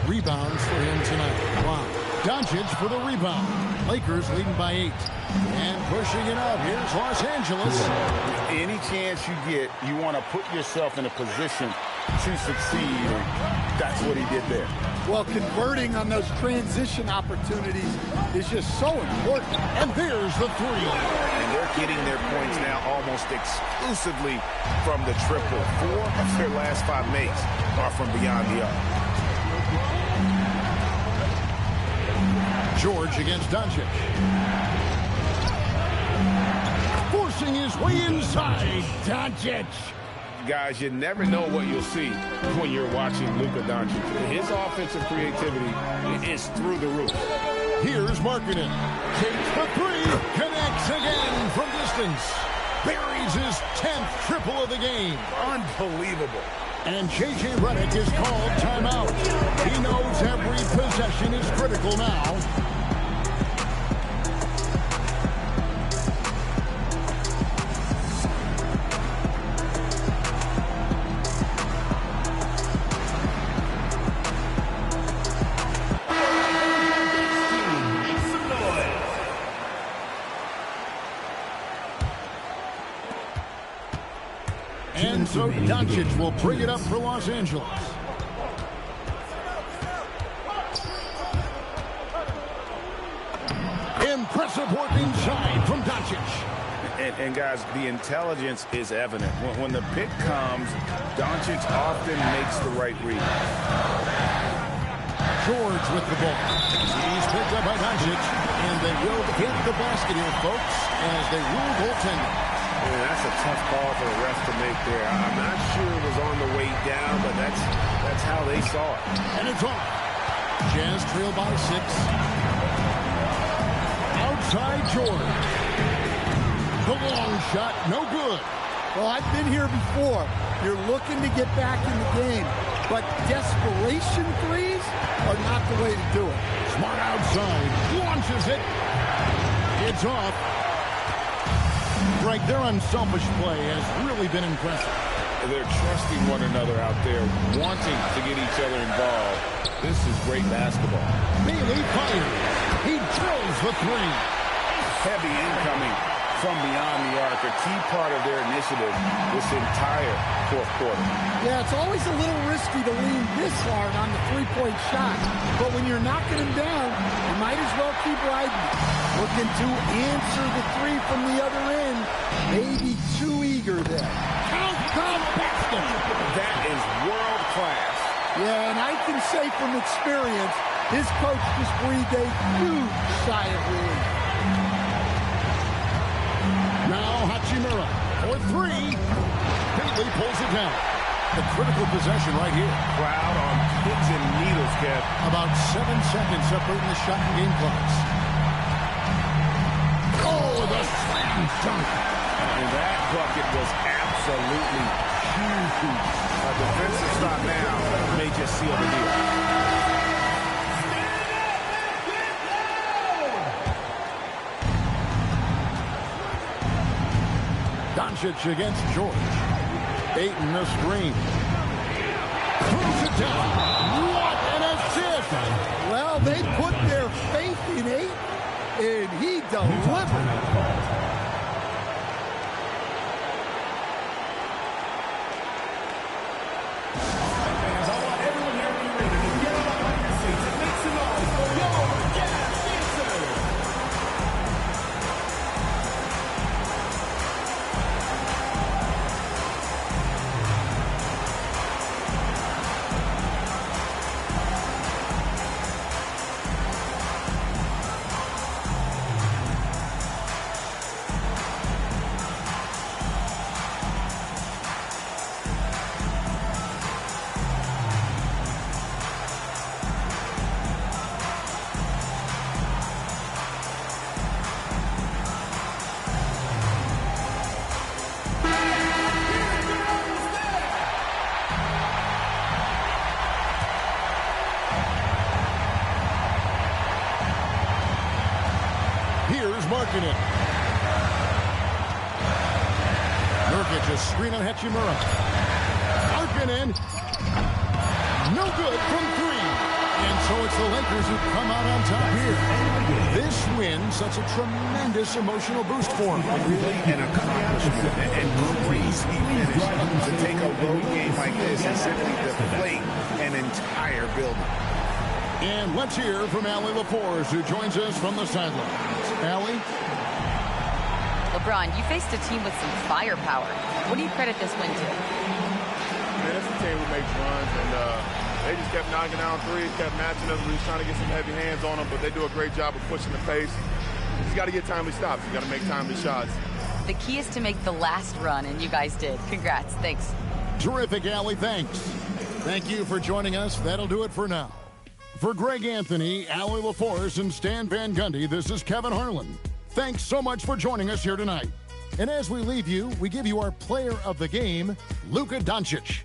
rebounds for him tonight. Wow. Doncic for the rebound. Lakers leading by 8. And pushing it out. Here's Los Angeles. Any chance you get, you want to put yourself in a position to succeed. That's what he did there. Well, converting on those transition opportunities is just so important. And there's the 3. And they're getting their points now almost exclusively from the triple. 4 of their last 5 makes are from beyond the arc. George against Doncic. Forcing his way inside. Doncic. Guys, you never know what you'll see when you're watching Luka Doncic. His offensive creativity is through the roof. Here's Markkanen. Takes the 3. Connects again from distance. Buries his 10th triple of the game. Unbelievable. And J.J. Redick is called timeout. He knows every possession is critical now. And so Doncic will bring it up for Los Angeles. Impressive work inside from Doncic. And guys, the intelligence is evident. When the pick comes, Doncic often makes the right read. George with the ball. He's picked up by Doncic, and they will hit the basket here, folks, as they rule goaltending. Yeah, that's a tough call for the refs to make there. I'm not sure it was on the way down, but that's how they saw it. And it's off. Jazz trail by 6. Outside George. The long shot, no good. Well, I've been here before. You're looking to get back in the game, but desperation threes are not the way to do it. Smart outside, launches it. It's off. Greg, their unselfish play has really been impressive. They're trusting one another out there, wanting to get each other involved. This is great basketball. Bailey fires. He drills the 3. Heavy incoming from beyond the arc, a key part of their initiative this entire fourth quarter. Yeah, it's always a little risky to lean this hard on the three-point shot, but when you're knocking him down, you might as well keep riding it. Looking to answer the 3 from the other end. Maybe too eager there. Count basket. That is world class. Yeah, and I can say from experience, his coach just breathed a huge sigh of relief. Now Hachimura for three. Bailey pulls it down. The critical possession right here. Crowd on pins and needles, Kev. About 7 seconds separating the shot and game clocks. Oh, the slam dunk. And that bucket was absolutely huge. A defensive stop now may just seal the deal. Doncic against George. Ayton the screen. Throws it down. What an assist! Well, they put their faith in Ayton, and he delivered. Markkanen. Nurkic, a screen on Hachimura. Markkanen. No good from three. And so it's the Lakers who come out on top here. This win sets a tremendous emotional boost for them. Really an accomplishment and crazy finish to take a road game like this and simply deflate an entire building. And let's hear from Allie LaForce, who joins us from the sidelines. Allie? LeBron, you faced a team with some firepower. What do you credit this win to? Man, it's a team who makes runs, and they just kept knocking down threes, kept matching us. We were trying to get some heavy hands on them, but they do a great job of pushing the pace. You just got to get timely stops. You got to make timely shots. The key is to make the last run, and you guys did. Congrats. Thanks. Terrific, Allie. Thanks. Thank you for joining us. That'll do it for now. For Greg Anthony, Allie LaForce, and Stan Van Gundy, this is Kevin Harlan. Thanks so much for joining us here tonight. And as we leave you, we give you our player of the game, Luka Doncic.